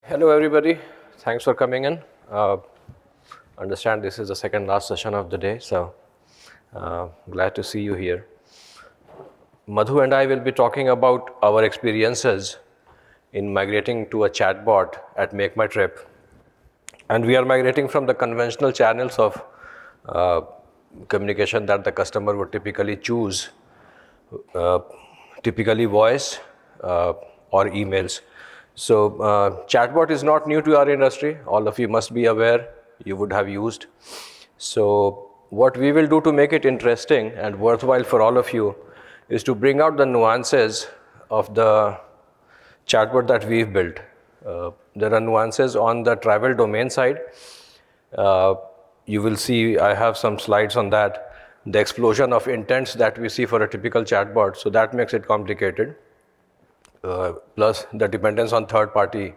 Hello, everybody. Thanks for coming in. Understand this is the second last session of the day, so glad to see you here. Madhu and I will be talking about our experiences in migrating to a chatbot at Make My Trip. And we are migrating from the conventional channels of communication that the customer would typically choose, typically voice or emails. So chatbot is not new to our industry. All of you must be aware, you would have used. So what we will do to make it interesting and worthwhile for all of you is to bring out the nuances of the chatbot that we've built. There are nuances on the travel domain side. You will see, I have some slides on that. The explosion of intents that we see for a typical chatbot, so that makes it complicated. Plus the dependence on third-party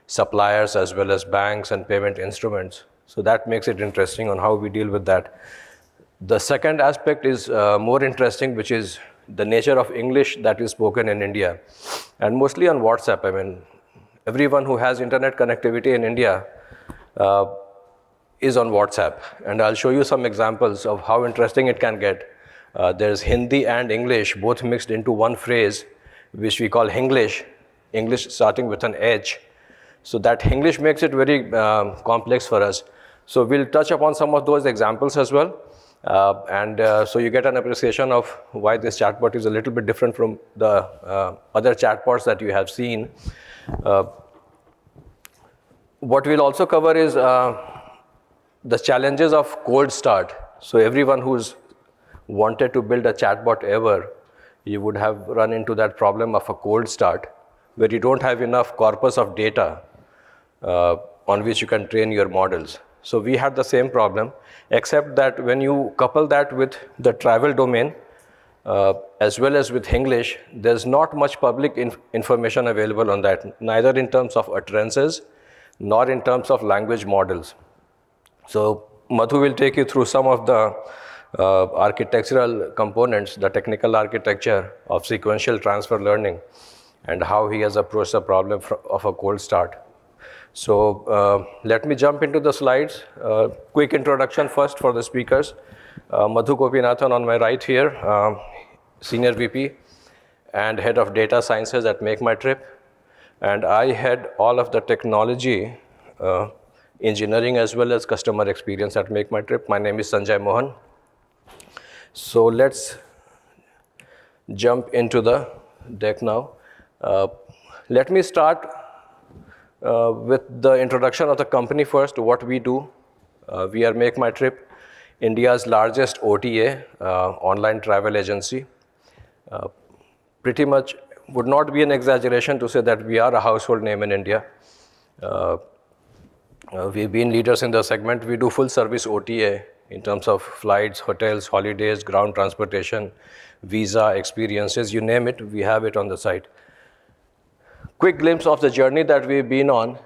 suppliers as well as banks and payment instruments. So that makes it interesting on how we deal with that. The second aspect is more interesting, which is the nature of English that is spoken in India, and mostly on WhatsApp. I mean, everyone who has internet connectivity in India is on WhatsApp, and I'll show you some examples of how interesting it can get. There's Hindi and English both mixed into one phrase, which we call Hinglish, English starting with an H. So that Hinglish makes it very complex for us. So we'll touch upon some of those examples as well. So you get an appreciation of why this chatbot is a little bit different from the other chatbots that you have seen. What we'll also cover is the challenges of cold start. So everyone who's wanted to build a chatbot ever, you would have run into that problem of a cold start, where you don't have enough corpus of data on which you can train your models. So we had the same problem, except that when you couple that with the travel domain, as well as with English, there's not much public information available on that, neither in terms of utterances, nor in terms of language models. So Madhu will take you through some of the architectural components, the technical architecture of sequential transfer learning, and how he has approached the problem of a cold start. So let me jump into the slides. Quick introduction first for the speakers. Madhu Gopinathan on my right here, Senior VP and Head of Data Sciences at Make My Trip. And I head all of the technology, engineering as well as customer experience at Make My Trip. My name is Sanjay Mohan. So let's jump into the deck now. Let me start with the introduction of the company first, what we do. We are Make My Trip, India's largest OTA, online travel agency. Pretty much would not be an exaggeration to say that we are a household name in India. We've been leaders in the segment. We do full service OTA in terms of flights, hotels, holidays, ground transportation, visa, experiences, you name it, we have it on the site. Quick glimpse of the journey that we've been on.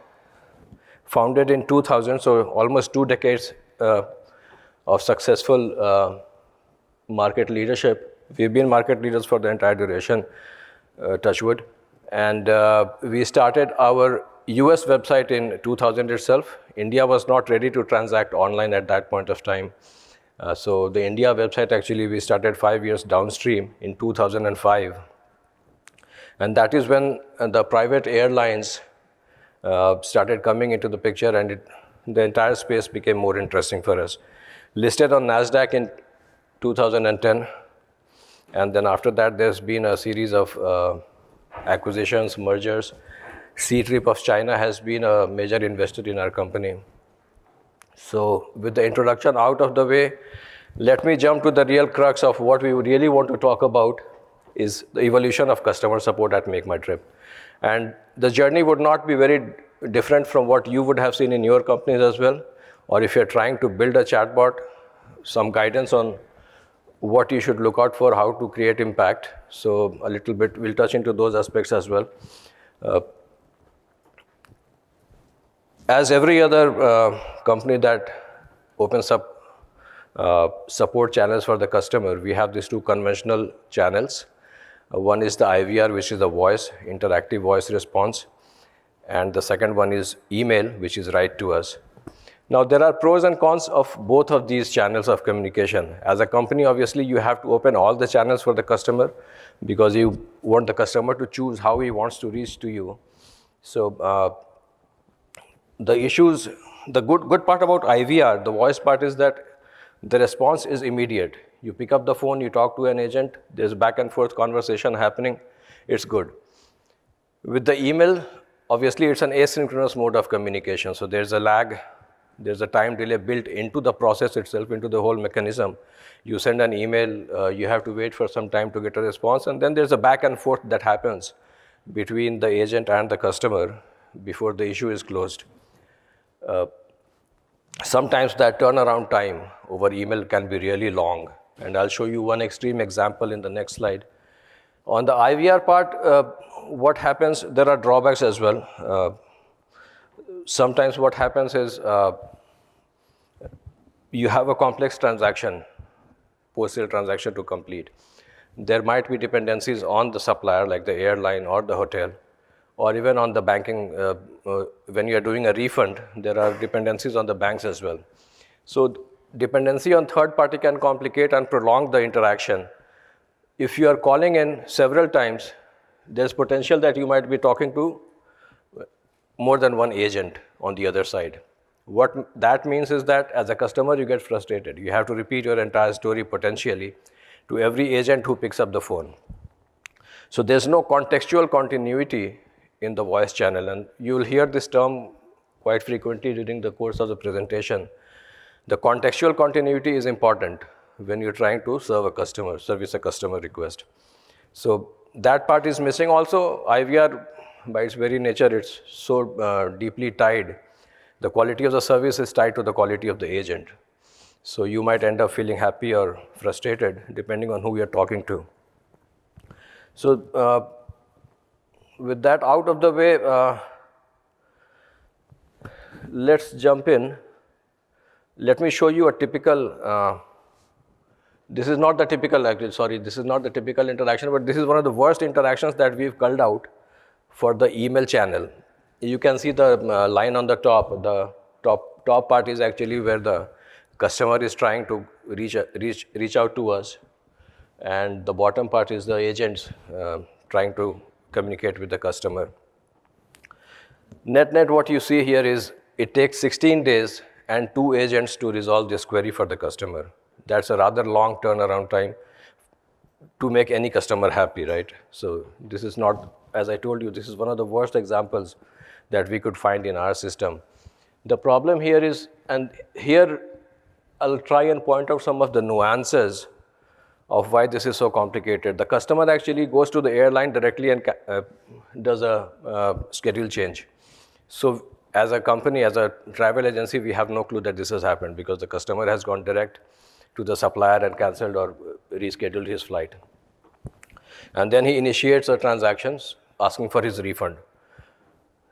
Founded in 2000, so almost 2 decades of successful market leadership. We've been market leaders for the entire duration, touch wood. And we started our US website in 2000 itself. India was not ready to transact online at that point of time. So the India website, actually, we started 5 years downstream in 2005. And that is when the private airlines started coming into the picture, and the entire space became more interesting for us. Listed on NASDAQ in 2010. And then after that, there's been a series of acquisitions, mergers. C-Trip of China has been a major investor in our company. So with the introduction out of the way, let me jump to the real crux of what we really want to talk about is the evolution of customer support at Make My Trip. And the journey would not be very different from what you would have seen in your companies as well. Or if you're trying to build a chatbot, some guidance on what you should look out for, how to create impact. So a little bit, we'll touch into those aspects as well. As every other company that opens up support channels for the customer, we have these two conventional channels. One is the IVR, which is the voice, interactive voice response. and the second one is email, which is write to us. Now, there are pros and cons of both of these channels of communication. As a company, obviously, you have to open all the channels for the customer because you want the customer to choose how he wants to reach to you. So the good part about IVR, the voice part, is that the response is immediate. You pick up the phone, you talk to an agent, there's back and forth conversation happening, it's good. With the email, obviously it's an asynchronous mode of communication, so there's a lag, there's a time delay built into the process itself, into the whole mechanism. You send an email, you have to wait for some time to get a response, and then there's a back and forth that happens between the agent and the customer before the issue is closed. Sometimes that turnaround time over email can be really long, and I'll show you one extreme example in the next slide. On the IVR part, what happens, there are drawbacks as well. Sometimes what happens is you have a complex transaction, post-sale transaction to complete. There might be dependencies on the supplier, like the airline or the hotel, or even on the banking. When you are doing a refund, there are dependencies on the banks as well. So dependency on third party can complicate and prolong the interaction. If you are calling in several times, there's potential that you might be talking to more than one agent on the other side. What that means is that as a customer, you get frustrated. You have to repeat your entire story potentially to every agent who picks up the phone. So there's no contextual continuity in the voice channel, and you'll hear this term quite frequently during the course of the presentation. The contextual continuity is important when you're trying to service a customer request. So that part is missing. Also, IVR, by its very nature, it's so deeply tied. The quality of the service is tied to the quality of the agent. So you might end up feeling happy or frustrated depending on who you're talking to. So with that out of the way, let's jump in. Let me show you a typical, this is not the typical interaction, but this is one of the worst interactions that we've culled out for the email channel. You can see the line on the top. The top part is actually where the customer is trying to reach out to us, and the bottom part is the agents trying to communicate with the customer. Net, what you see here is it takes 16 days and 2 agents to resolve this query for the customer. That's a rather long turnaround time to make any customer happy, right? So this is not, as I told you, this is one of the worst examples that we could find in our system. The problem here is, and here I'll try and point out some of the nuances of why this is so complicated. The customer actually goes to the airline directly and does a schedule change. So as a company, as a travel agency, we have no clue that this has happened because the customer has gone direct to the supplier and cancelled or rescheduled his flight. And then he initiates the transactions asking for his refund.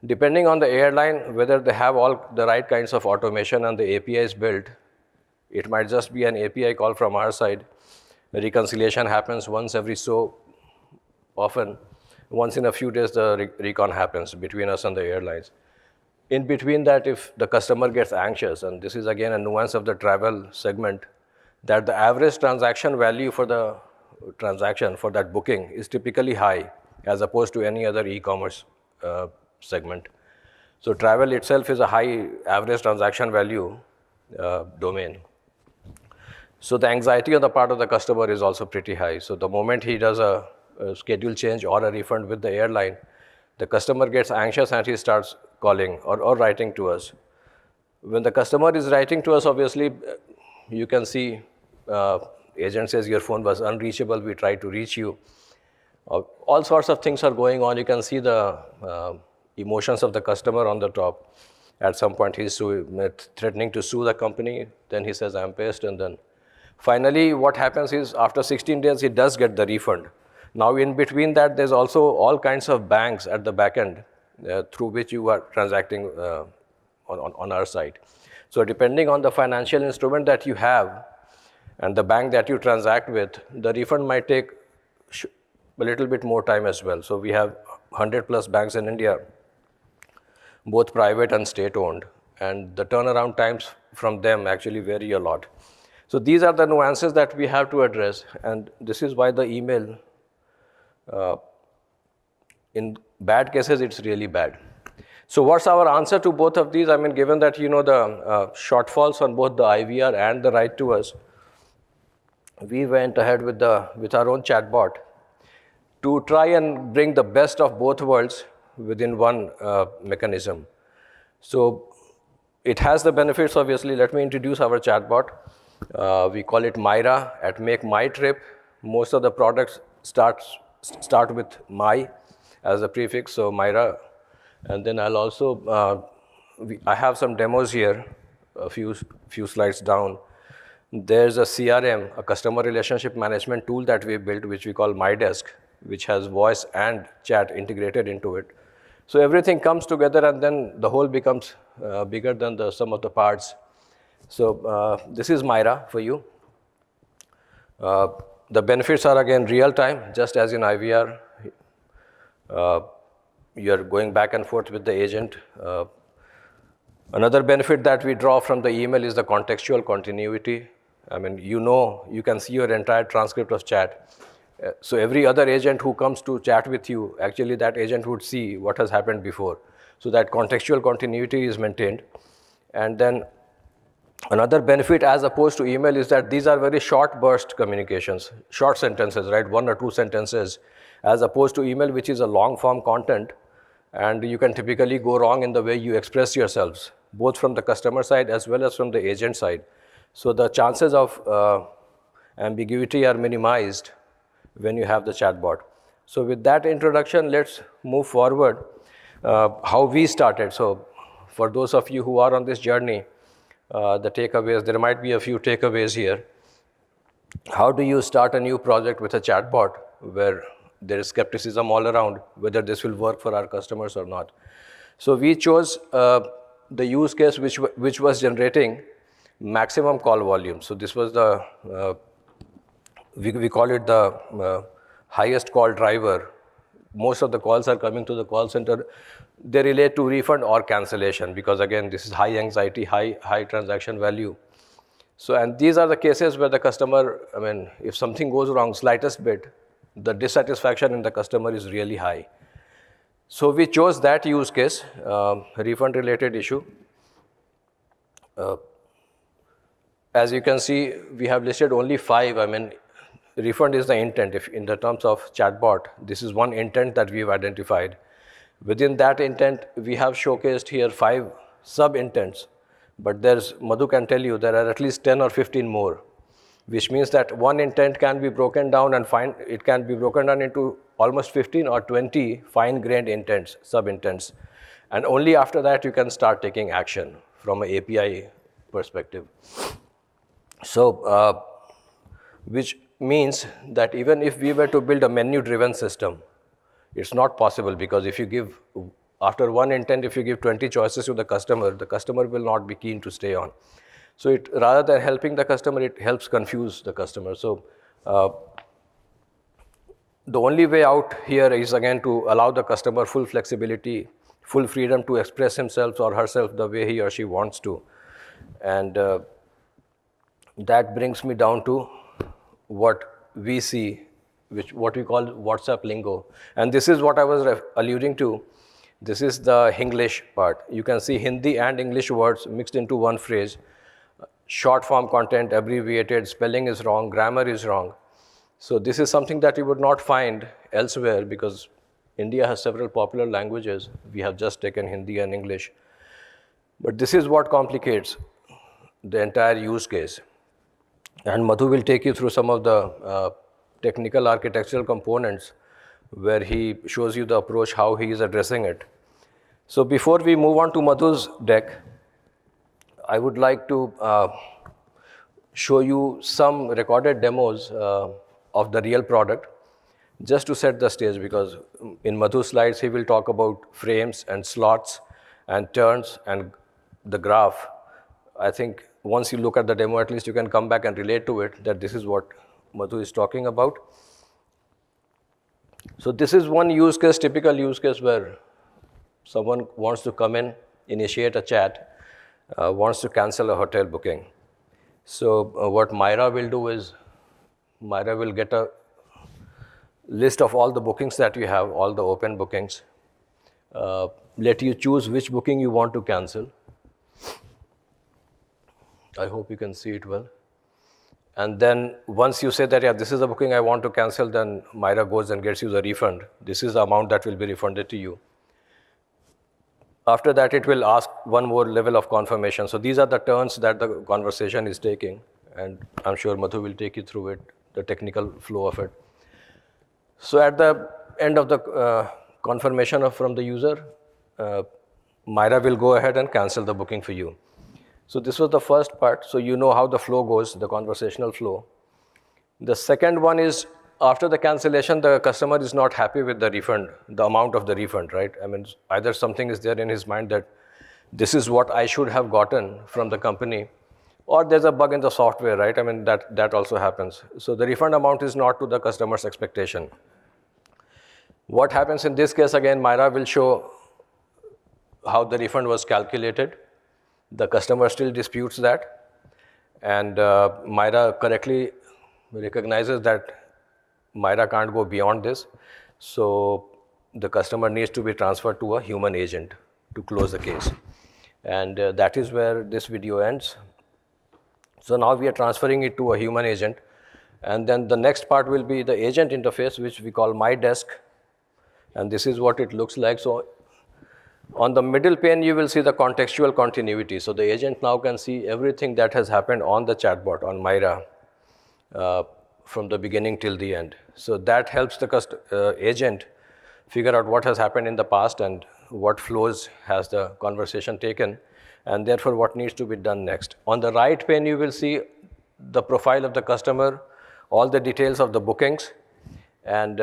Depending on the airline, whether they have all the right kinds of automation and the API is built, it might just be an API call from our side. The reconciliation happens once every so often. Once in a few days, the recon happens between us and the airlines. In between that, if the customer gets anxious, and this is again a nuance of the travel segment, that the average transaction value for the transaction for that booking is typically high as opposed to any other e-commerce segment. So travel itself is a high average transaction value domain. So the anxiety on the part of the customer is also pretty high. So the moment he does a schedule change or a refund with the airline, the customer gets anxious and he starts calling or writing to us. When the customer is writing to us, obviously, you can see agent says your phone was unreachable, we tried to reach you. All sorts of things are going on. You can see the emotions of the customer on the top. At some point, he's threatening to sue the company. Then he says, I'm pissed. And then finally, what happens is after 16 days, he does get the refund. Now, in between that, there's also all kinds of banks at the back end through which you are transacting on our side. So depending on the financial instrument that you have and the bank that you transact with, the refund might take a little bit more time as well. So we have 100 plus banks in India. both private and state-owned, and the turnaround times from them actually vary a lot. So these are the nuances that we have to address, and this is why the email, in bad cases, it's really bad. So what's our answer to both of these? I mean, given that you know the shortfalls on both the IVR and the write to us, we went ahead with our own chatbot to try and bring the best of both worlds within one mechanism. So it has the benefits, obviously. Let me introduce our chatbot. We call it Myra at Make My Trip. Most of the products start with my as a prefix, so Myra. And then I'll also, I have some demos here, a few slides down. There's a CRM, a customer relationship management tool that we built, which we call My Desk, which has voice and chat integrated into it. So everything comes together, and then the whole becomes bigger than the sum of the parts. So this is Myra for you. The benefits are again real time, just as in IVR. You're going back and forth with the agent. Another benefit that we draw from the email is the contextual continuity. I mean, you can see your entire transcript of chat. So every other agent who comes to chat with you, actually that agent would see what has happened before. So that contextual continuity is maintained. And then another benefit as opposed to email is that these are very short burst communications, short sentences, right? 1 or 2 sentences, as opposed to email, which is a long form content. And you can typically go wrong in the way you express yourselves, both from the customer side as well as from the agent side. So the chances of ambiguity are minimized when you have the chatbot. So with that introduction, let's move forward. How we started. So for those of you who are on this journey, the takeaways, there might be a few takeaways here. How do you start a new project with a chatbot where there is skepticism all around whether this will work for our customers or not? So we chose the use case which was generating maximum call volume. So this was the, we call it the highest call driver. Most of the calls are coming to the call center. They relate to refund or cancellation because, again, this is high anxiety, high transaction value. So, and these are the cases where the customer, I mean, if something goes wrong, slightest bit, the dissatisfaction in the customer is really high. So we chose that use case, refund related issue. As you can see, we have listed only 5. I mean, refund is the intent. If in the terms of chatbot, this is one intent that we've identified. Within that intent, we have showcased here 5 sub-intents, but Madhu can tell you there are at least 10 or 15 more, which means that one intent can be broken down it can be broken down into almost 15 or 20 fine-grained intents, sub-intents. And only after that you can start taking action from an API perspective. So, which means that even if we were to build a menu-driven system, it's not possible because if you give, after one intent, if you give 20 choices to the customer will not be keen to stay on. So rather than helping the customer, it helps confuse the customer. So the only way out here is again to allow the customer full flexibility, full freedom to express himself or herself the way he or she wants to. And that brings me down to what we see, what we call Whatsup lingo. And this is what I was alluding to. This is the Hinglish part. You can see Hindi and English words mixed into one phrase. Short form content, abbreviated, spelling is wrong, grammar is wrong. So this is something that you would not find elsewhere because India has several popular languages. We have just taken Hindi and English. But this is what complicates the entire use case. And Madhu will take you through some of the technical architectural components where he shows you the approach, how he is addressing it. So before we move on to Madhu's deck, I would like to show you some recorded demos of the real product just to set the stage, because in Madhu's slides he will talk about frames and slots and turns and the graph. I think once you look at the demo, at least you can come back and relate to it, that this is what Madhu is talking about. So this is one use case, typical use case where Someone wants to come in, initiate a chat, wants to cancel a hotel booking. So what Myra will do is, Myra will get a list of all the bookings that you have, all the open bookings. Let you choose which booking you want to cancel. I hope you can see it well. And then once you say that, yeah, this is the booking I want to cancel, then Myra goes and gets you the refund. This is the amount that will be refunded to you. After that, it will ask one more level of confirmation. So these are the turns that the conversation is taking. And I'm sure Madhu will take you through it, the technical flow of it. So at the end of the confirmation from the user, Myra will go ahead and cancel the booking for you. So this was the first part. So you know how the flow goes, the conversational flow. The second one is, after the cancellation, the customer is not happy with the refund, the amount of the refund, right? I mean, either something is there in his mind that this is what I should have gotten from the company, or there's a bug in the software, right? I mean, that also happens. So the refund amount is not to the customer's expectation. What happens in this case, again, Myra will show how the refund was calculated. The customer still disputes that, and Myra correctly recognizes that Myra can't go beyond this, so the customer needs to be transferred to a human agent to close the case. And that is where this video ends. So now we are transferring it to a human agent, and then the next part will be the agent interface, which we call My Desk, and this is what it looks like. So on the middle pane, you will see the contextual continuity. So the agent now can see everything that has happened on the chatbot, on Myra, from the beginning till the end. So that helps the agent figure out what has happened in the past and what flows has the conversation taken, and therefore what needs to be done next. On the right pane, you will see the profile of the customer, all the details of the bookings, and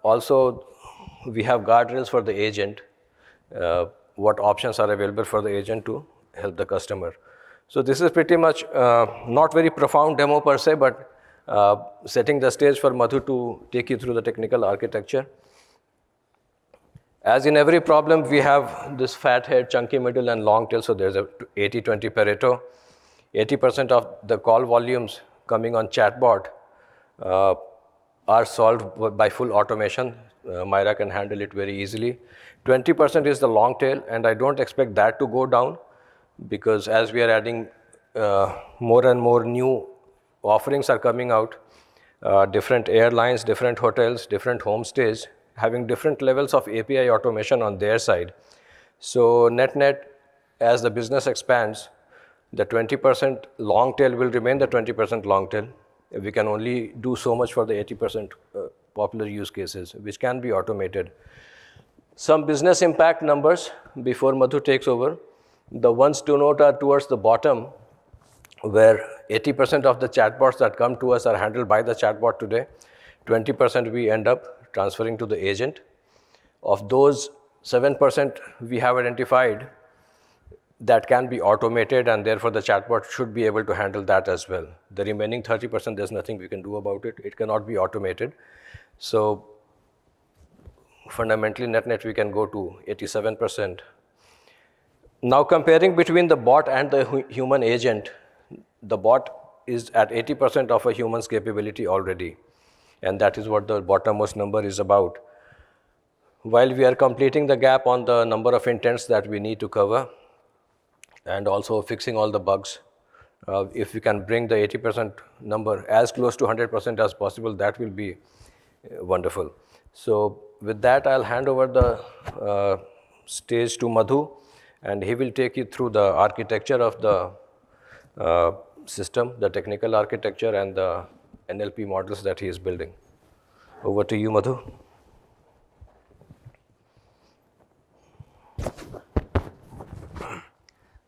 also we have guardrails for the agent, what options are available for the agent to help the customer. So this is pretty much not very profound demo per se, but setting the stage for Madhu to take you through the technical architecture. As in every problem, we have this fat head, chunky middle, and long tail. So there's a 80-20 Pareto. 80% of the call volumes coming on chatbot are solved by full automation. Myra can handle it very easily. 20% is the long tail, and I don't expect that to go down, because as we are adding more and more new offerings are coming out, different airlines, different hotels, different homestays, having different levels of API automation on their side. So net, as the business expands, the 20% long tail will remain the 20% long tail. We can only do so much for the 80% popular use cases, which can be automated. Some business impact numbers before Madhu takes over. The ones to note are towards the bottom, where 80% of the chatbots that come to us are handled by the chatbot today. 20% we end up transferring to the agent. Of those, 7% we have identified that can be automated, and therefore the chatbot should be able to handle that as well. The remaining 30%, there's nothing we can do about it. It cannot be automated. So fundamentally, net, we can go to 87%. Now comparing between the bot and the human agent, the bot is at 80% of a human's capability already. And that is what the bottommost number is about. While we are completing the gap on the number of intents that we need to cover, and also fixing all the bugs, if we can bring the 80% number as close to 100% as possible, that will be wonderful. So with that, I'll hand over the stage to Madhu, and he will take you through the architecture of the system, the technical architecture, and the NLP models that he is building. Over to you, Madhu.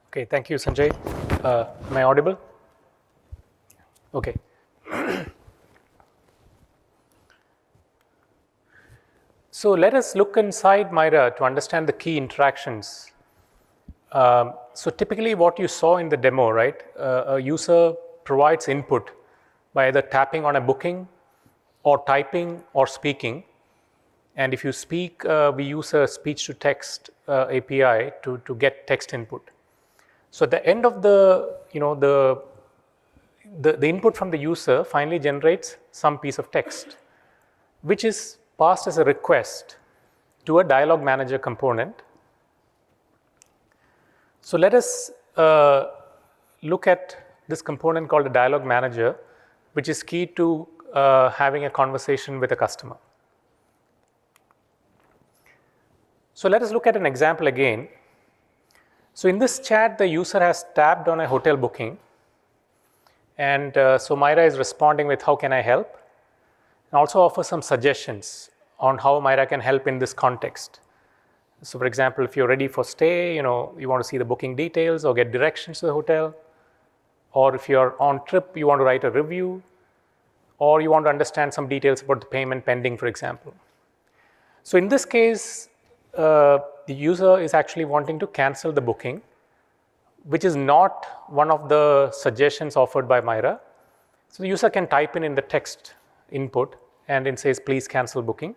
Okay, thank you, Sanjay. Am I audible? Okay. So let us look inside Myra to understand the key interactions. So typically what you saw in the demo, right? A user provides input by either tapping on a booking or typing or speaking. And if you speak, we use a speech-to-text API to get text input. So at the end of the input from the user finally generates some piece of text, which is passed as a request to a dialog manager component. So let us look at this component called a dialog manager, which is key to having a conversation with a customer. So let us look at an example again. So in this chat, the user has tapped on a hotel booking. And so Myra is responding with, how can I help? And also offer some suggestions on how Myra can help in this context. So for example, if you're ready for stay, you want to see the booking details or get directions to the hotel. Or if you're on trip, you want to write a review. Or you want to understand some details about the payment pending, for example. So in this case, the user is actually wanting to cancel the booking, which is not one of the suggestions offered by Myra. So the user can type in the text input and it says, please cancel booking.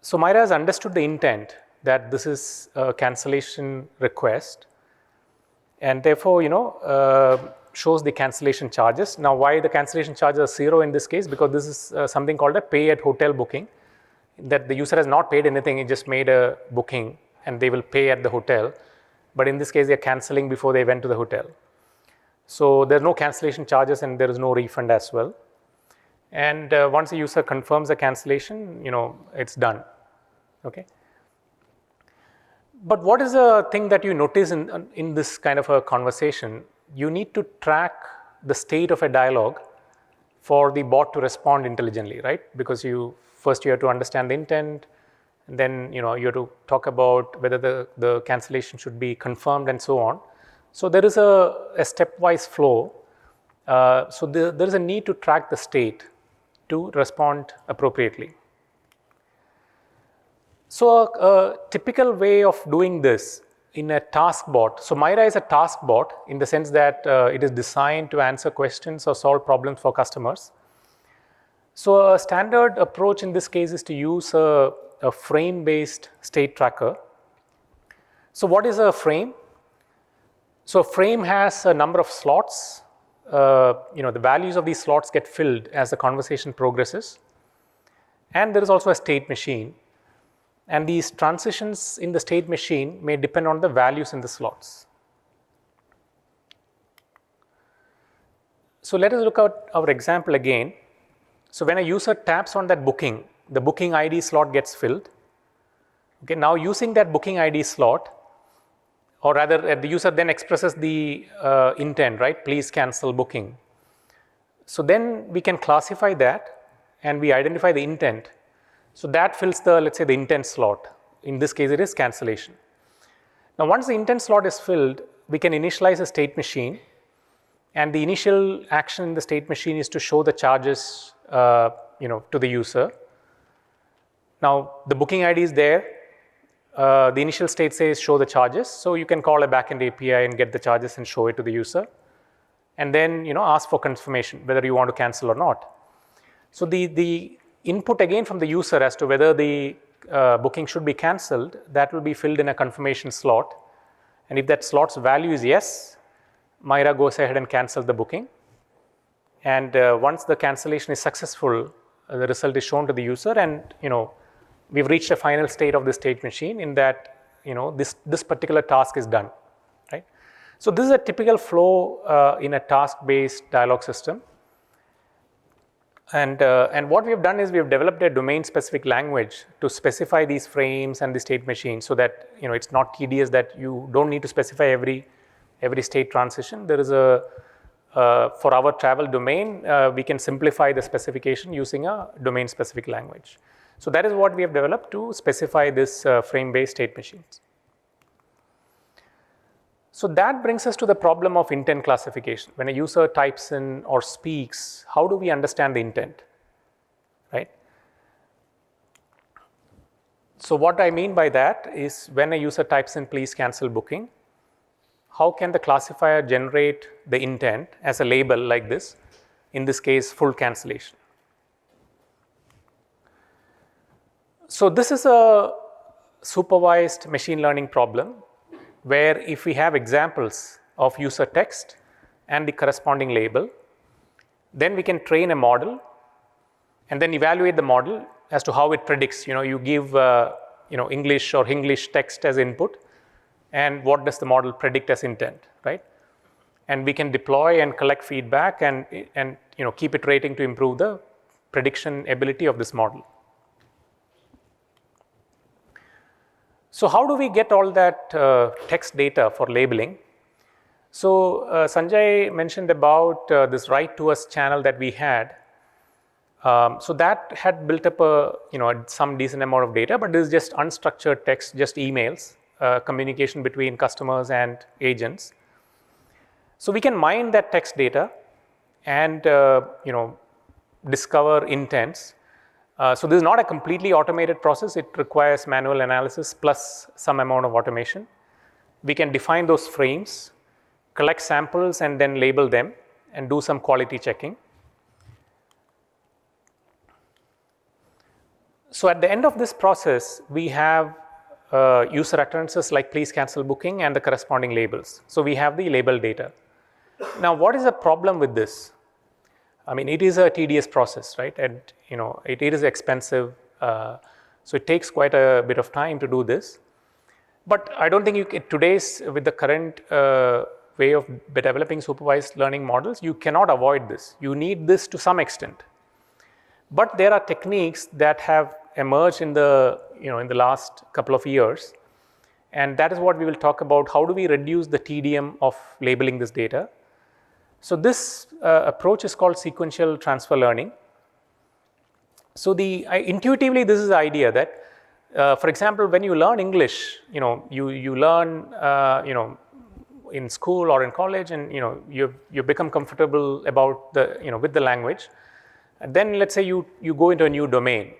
So Myra has understood the intent that this is a cancellation request and therefore, shows the cancellation charges. Now, why the cancellation charges are 0 in this case? Because this is something called a pay at hotel booking, that the user has not paid anything, he just made a booking and they will pay at the hotel. But in this case, they're canceling before they went to the hotel. So there are no cancellation charges and there is no refund as well. And once the user confirms the cancellation, it's done. Okay. But what is the thing that you notice in this kind of a conversation? You need to track the state of a dialogue for the bot to respond intelligently, right? Because first you have to understand the intent, and then you have to talk about whether the cancellation should be confirmed and so on. So there is a stepwise flow. So there is a need to track the state to respond appropriately. So a typical way of doing this in a task bot. So Myra is a task bot in the sense that it is designed to answer questions or solve problems for customers. So a standard approach in this case is to use a frame-based state tracker. So what is a frame? So a frame has a number of slots. The values of these slots get filled as the conversation progresses. And there is also a state machine. And these transitions in the state machine may depend on the values in the slots. So let us look at our example again. So when a user taps on that booking, the booking ID slot gets filled. Okay, now using that booking ID slot, or rather the user then expresses the intent, right? Please cancel booking. So then we can classify that and we identify the intent. So that fills let's say the intent slot. In this case, it is cancellation. Now, once the intent slot is filled, we can initialize a state machine. And the initial action in the state machine is to show the charges, to the user. Now, the booking ID is there. The initial state says show the charges. So you can call a backend API and get the charges and show it to the user. And then, ask for confirmation whether you want to cancel or not. So the input again from the user as to whether the booking should be cancelled, that will be filled in a confirmation slot. And if that slot's value is yes, Myra goes ahead and cancels the booking. And once the cancellation is successful, the result is shown to the user, and we've reached a final state of the state machine in that this particular task is done, right? So this is a typical flow in a task-based dialogue system. And what we have done is we have developed a domain-specific language to specify these frames and the state machine, so that it's not tedious, that you don't need to specify every state transition. There is for our travel domain, we can simplify the specification using a domain-specific language. So that is what we have developed to specify this frame-based state machines. So that brings us to the problem of intent classification. When a user types in or speaks, how do we understand the intent, right? So what I mean by that is when a user types in please cancel booking, how can the classifier generate the intent as a label like this, in this case full cancellation? So this is a supervised machine learning problem where if we have examples of user text and the corresponding label, then we can train a model and then evaluate the model as to how it predicts. You give English or English text as input, and what does the model predict as intent, right? And we can deploy and collect feedback and keep iterating to improve the prediction ability of this model. So how do we get all that text data for labeling? So Sanjay mentioned about this write to us channel that we had. So that had built up some decent amount of data, but this is just unstructured text, just emails, communication between customers and agents. So we can mine that text data and discover intents. So this is not a completely automated process. It requires manual analysis plus some amount of automation. We can define those frames, collect samples, and then label them and do some quality checking. So at the end of this process, we have user utterances like please cancel booking and the corresponding labels. So we have the label data. Now, what is the problem with this? I mean, it is a tedious process, right? And it is expensive. So it takes quite a bit of time to do this. But I don't think with the current way of developing supervised learning models, you cannot avoid this. You need this to some extent. But there are techniques that have emerged in the last couple of years, and that is what we will talk about. How do we reduce the tedium of labeling this data? So this approach is called sequential transfer learning. So intuitively, this is the idea that, for example, when you learn English, you learn in school or in college, and you become comfortable about with the language. And then let's say you go into a new domain.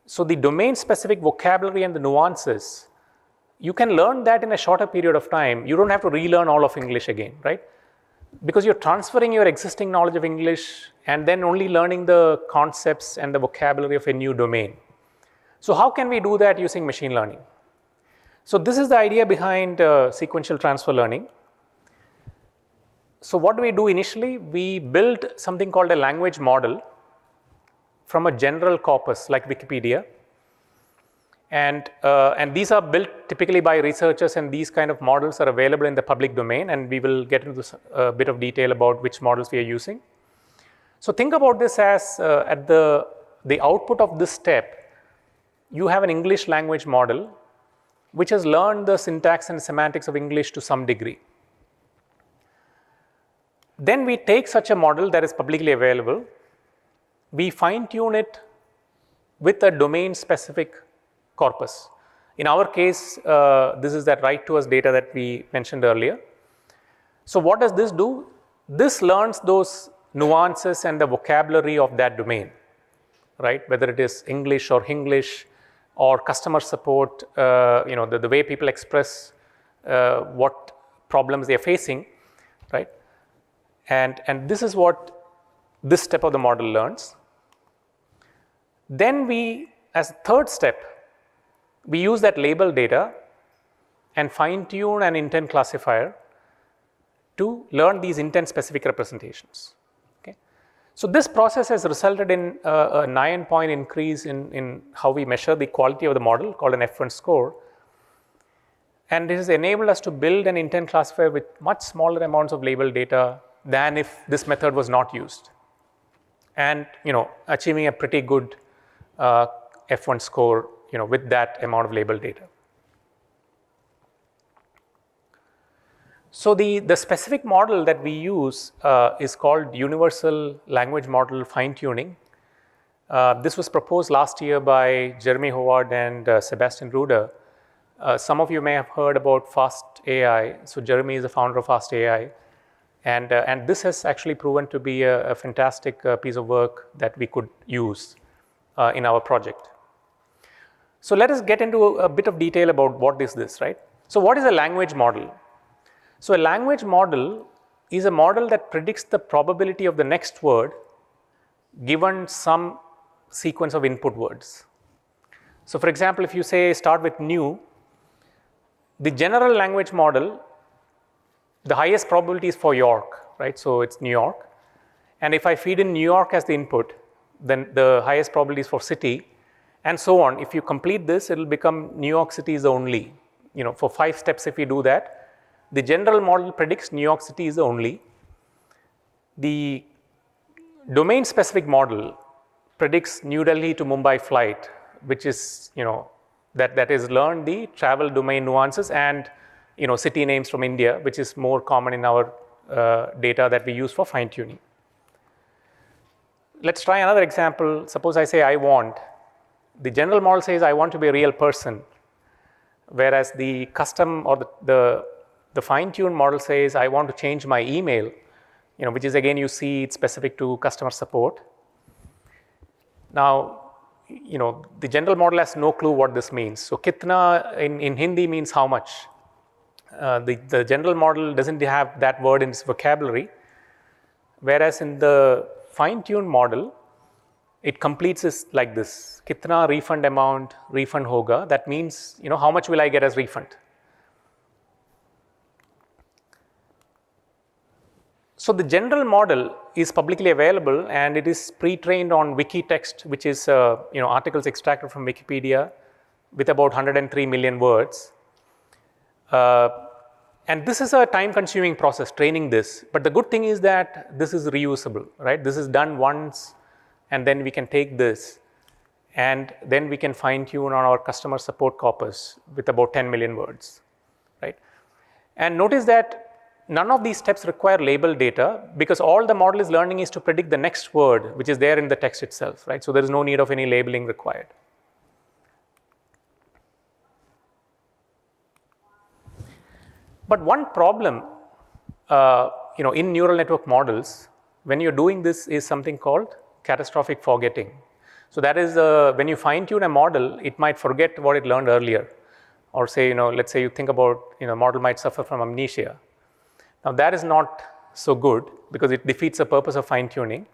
So the domain-specific vocabulary and the nuances, you can learn that in a shorter period of time. You don't have to relearn all of English again, right? Because you're transferring your existing knowledge of English and then only learning the concepts and the vocabulary of a new domain. So how can we do that using machine learning? So this is the idea behind sequential transfer learning. So what do we do initially? We build something called a language model from a general corpus like Wikipedia. And these are built typically by researchers, and these kind of models are available in the public domain, and we will get into a bit of detail about which models we are using. So think about this as at the output of this step, you have an English language model which has learned the syntax and semantics of English to some degree. Then we take such a model that is publicly available, we fine-tune it with a domain-specific corpus. In our case, this is that write to us data that we mentioned earlier. So what does this do? This learns those nuances and the vocabulary of that domain, right? Whether it is English or Hinglish or customer support, the way people express what problems they are facing, right? And this is what this step of the model learns. Then we, as a third step, we use that label data and fine-tune an intent classifier to learn these intent-specific representations. Okay? So this process has resulted in a 9-point increase in how we measure the quality of the model, called an F1 score. And this has enabled us to build an intent classifier with much smaller amounts of label data than if this method was not used. And achieving a pretty good F1 score with that amount of label data. So the specific model that we use is called Universal Language Model Fine-Tuning. This was proposed last year by Jeremy Howard and Sebastian Ruder. Some of you may have heard about Fast AI. So Jeremy is the founder of Fast AI. And this has actually proven to be a fantastic piece of work that we could use in our project. So let us get into a bit of detail about what is this, right? So what is a language model? So a language model is a model that predicts the probability of the next word given some sequence of input words. So for example, if you say start with new, the general language model, the highest probability is for York, right? So it's New York. And if I feed in New York as the input, then the highest probability is for city, and so on. If you complete this, it will become New York City is the only. For 5 steps, if we do that, the general model predicts New York City is the only. The domain-specific model predicts New Delhi to Mumbai flight, which is, that is learned the travel domain nuances and, city names from India, which is more common in our data that we use for fine-tuning. Let's try another example. Suppose I say the general model says I want to be a real person, whereas the custom or the fine-tuned model says I want to change my email, which is again, you see it's specific to customer support. Now, the general model has no clue what this means. So kitna in Hindi means how much. The general model doesn't have that word in its vocabulary, whereas in the fine-tuned model, it completes this like this: kitna refund amount, refund hoga. That means, how much will I get as refund? So the general model is publicly available, and it is pre-trained on Wikitext, which is articles extracted from Wikipedia with about 103 million words. And this is a time-consuming process, training this. But the good thing is that this is reusable, right? This is done once, and then we can take this, and then we can fine-tune on our customer support corpus with about 10 million words, right? And notice that none of these steps require label data, because all the model is learning is to predict the next word, which is there in the text itself, right? So there is no need of any labeling required. But one problem, in neural network models, when you're doing this, is something called catastrophic forgetting. So that is when you fine-tune a model, it might forget what it learned earlier, or say, let's say you think about, model might suffer from amnesia. Now that is not so good, because it defeats the purpose of fine-tuning.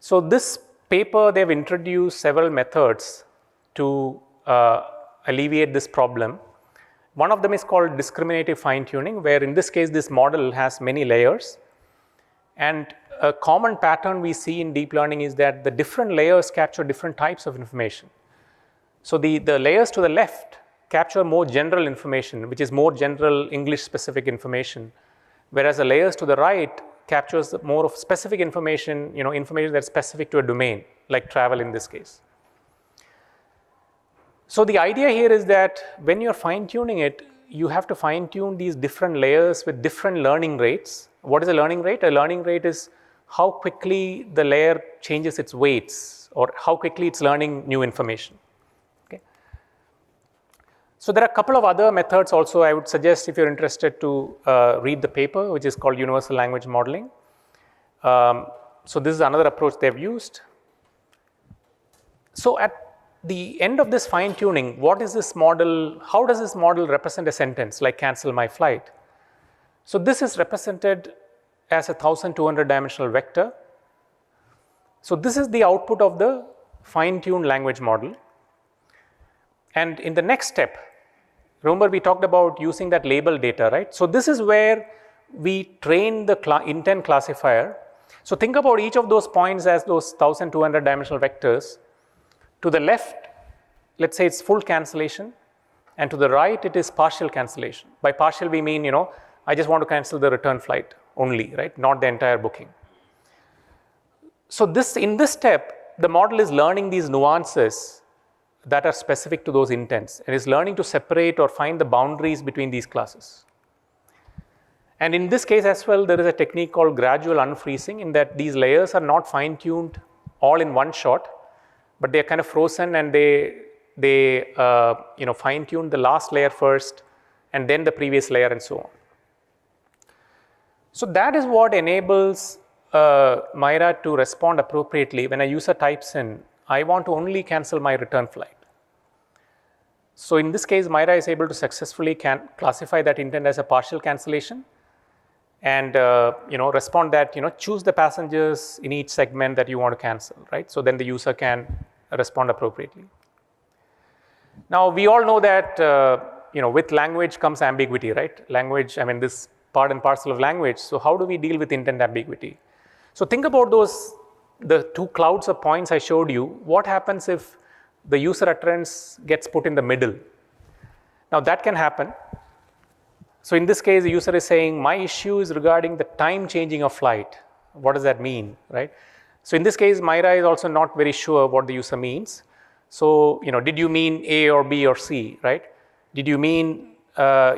So this paper, they've introduced several methods to alleviate this problem. One of them is called discriminative fine-tuning, where in this case, this model has many layers. And a common pattern we see in deep learning is that the different layers capture different types of information. So the layers to the left capture more general information, which is more general English-specific information, whereas the layers to the right captures more of specific information, information that's specific to a domain, like travel in this case. So the idea here is that when you're fine-tuning it, you have to fine-tune these different layers with different learning rates. What is a learning rate? A learning rate is how quickly the layer changes its weights, or how quickly it's learning new information. Okay. So there are a couple of other methods also. I would suggest, if you're interested, to read the paper, which is called Universal Language Modeling. So this is another approach they've used. So at the end of this fine-tuning, what is this model? How does this model represent a sentence like cancel my flight? So this is represented as a 1200 dimensional vector. So this is the output of the fine-tuned language model. And in the next step, remember we talked about using that label data, right? So this is where we train the intent classifier. So think about each of those points as those 1200 dimensional vectors. To the left, let's say it's full cancellation, and to the right, it is partial cancellation. By partial, we mean, I just want to cancel the return flight only, right? Not the entire booking. So in this step, the model is learning these nuances that are specific to those intents, and is learning to separate or find the boundaries between these classes. And in this case as well, there is a technique called gradual unfreezing, in that these layers are not fine-tuned all in one shot, but they are kind of frozen, and they fine-tune the last layer first, and then the previous layer, and so on. So that is what enables Myra to respond appropriately when a user types in, I want to only cancel my return flight. So in this case, Myra is able to successfully classify that intent as a partial cancellation, and respond that, choose the passengers in each segment that you want to cancel, right? So then the user can respond appropriately. Now, we all know that with language comes ambiguity, right? Language, I mean, this part and parcel of language. So how do we deal with intent ambiguity? So think about the two clouds of points I showed you. What happens if the user utterance gets put in the middle? Now, that can happen. So in this case, the user is saying, my issue is regarding the time changing of flight. What does that mean, right? So in this case, Myra is also not very sure what the user means. So, did you mean A or B or C, right? Did you mean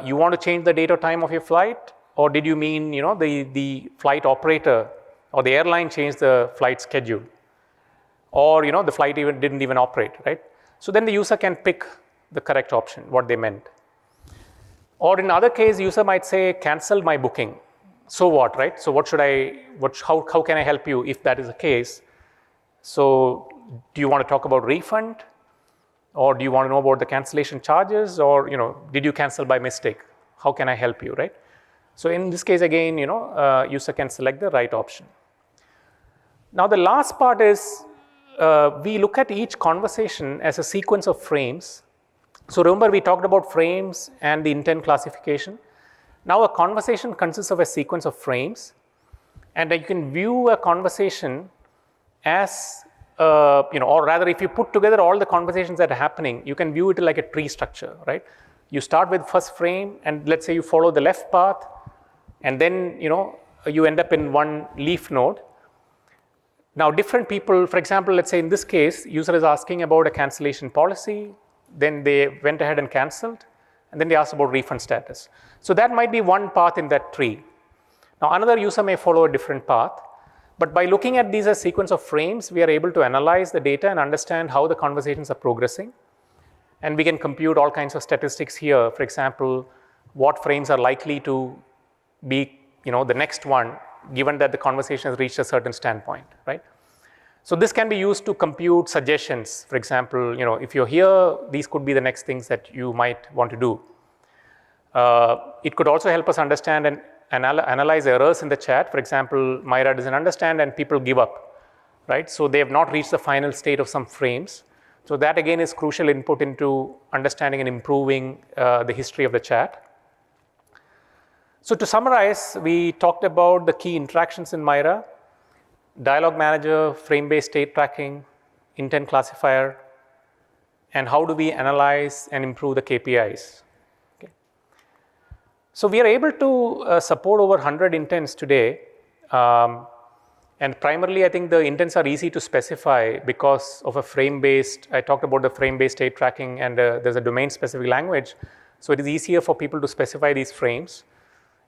you want to change the date or time of your flight? Or did you mean, the flight operator or the airline changed the flight schedule? Or, the flight didn't even operate, right? So then the user can pick the correct option, what they meant. Or in other case, user might say, cancel my booking. So what, right? So how can I help you if that is the case? So do you want to talk about refund? Or do you want to know about the cancellation charges? Or, did you cancel by mistake? How can I help you, right? So in this case, again, user can select the right option. Now the last part is, we look at each conversation as a sequence of frames. So remember, we talked about frames and the intent classification. Now a conversation consists of a sequence of frames, and you can view a conversation as, or rather, if you put together all the conversations that are happening, you can view it like a tree structure, right? You start with first frame, and let's say you follow the left path, and then you end up in one leaf node. Now different people, for example, let's say in this case, user is asking about a cancellation policy, then they went ahead and canceled, and then they asked about refund status. So that might be one path in that tree. Now another user may follow a different path, but by looking at these as sequence of frames, we are able to analyze the data and understand how the conversations are progressing. And we can compute all kinds of statistics here. For example, what frames are likely to be the next one, given that the conversation has reached a certain standpoint, right? So this can be used to compute suggestions. For example, if you're here, these could be the next things that you might want to do. It could also help us understand and analyze errors in the chat. For example, Myra doesn't understand and people give up, right? So they have not reached the final state of some frames. So that again is crucial input into understanding and improving the history of the chat. So to summarize, we talked about the key interactions in Myra: dialogue manager, frame-based state tracking, intent classifier, and how do we analyze and improve the KPIs. Okay. So we are able to support over 100 intents today. And primarily, I think the intents are easy to specify because of a frame-based, I talked about the frame-based state tracking, and there's a domain-specific language. So it is easier for people to specify these frames.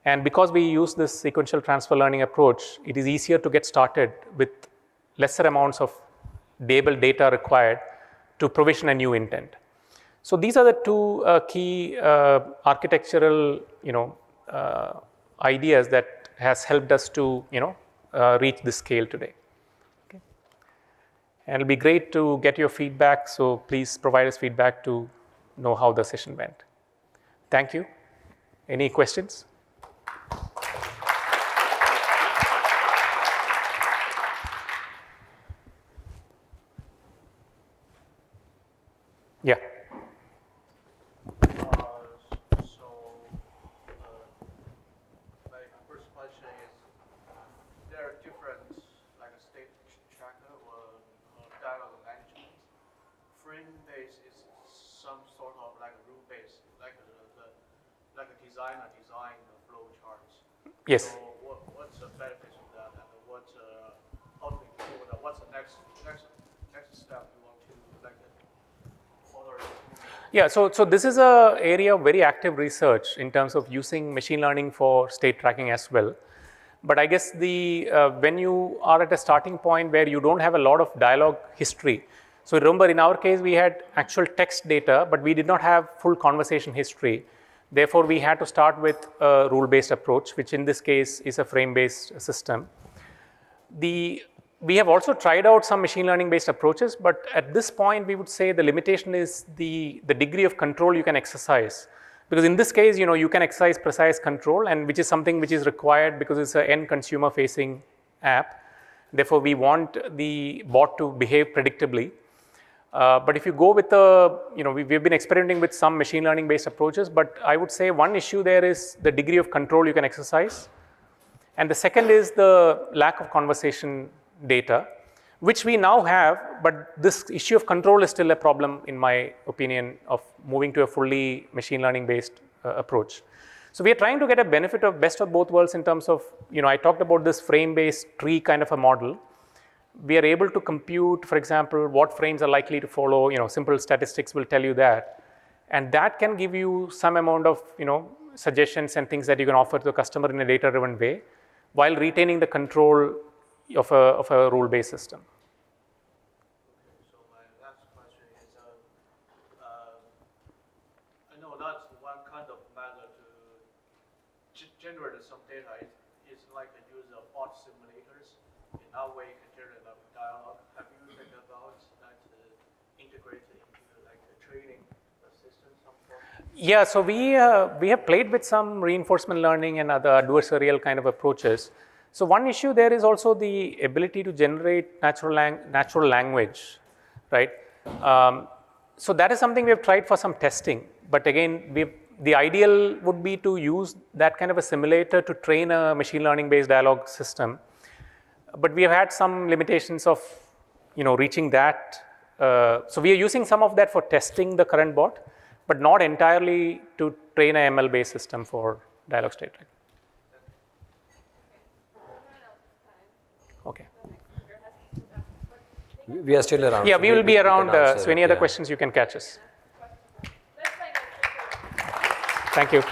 And because we use this sequential transfer learning approach, it is easier to get started with lesser amounts of label data required to provision a new intent. So these are the two key architectural ideas that has helped us to reach this scale today. Okay. And it'll be great to get your feedback, so please provide us feedback to know how the session went. Thank you. Any questions? Yeah. My first question is, there are different, like a state tracker or dialogue management. Frame-based is some sort of like a rule-based, like a designer design the flow charts. Yes. So what's the benefits of that, and how do we do that? What's the next step you want to like follow? Yeah, so this is an area of very active research in terms of using machine learning for state tracking as well. But I guess when you are at a starting point where you don't have a lot of dialogue history, so remember in our case we had actual text data, but we did not have full conversation history. Therefore, we had to start with a rule-based approach, which in this case is a frame-based system. We have also tried out some machine learning-based approaches, but at this point, we would say the limitation is the degree of control you can exercise. Because in this case, you can exercise precise control, and which is something which is required because it's an end consumer-facing app. Therefore, we want the bot to behave predictably. But if you go with the, we've been experimenting with some machine learning based approaches, but I would say one issue there is the degree of control you can exercise. And the second is the lack of conversation data, which we now have, but this issue of control is still a problem, in my opinion, of moving to a fully machine learning based approach. So we are trying to get a benefit of best of both worlds in terms of, I talked about this frame based tree kind of a model. We are able to compute, for example, what frames are likely to follow, simple statistics will tell you that. And that can give you some amount of, suggestions and things that you can offer to the customer in a data-driven way, while retaining the control of a rule-based system. So my last question is, I know that's one kind of method to generate some data. It's like the use of bot simulators. In that way, you can generate a dialogue. Have you think about that integrated into like the training system some form? Yeah, so we have played with some reinforcement learning and other adversarial kind of approaches. So one issue there is also the ability to generate natural language, right? So that is something we have tried for some testing. But again, the ideal would be to use that kind of a simulator to train a machine learning based dialogue system. But we have had some limitations of, reaching that. So we are using some of that for testing the current bot, but not entirely to train a ML based system for dialogue state tracking. Okay. We are still around. Yeah, so we will be around. can So any other yeah. questions, you can catch us. Thank you.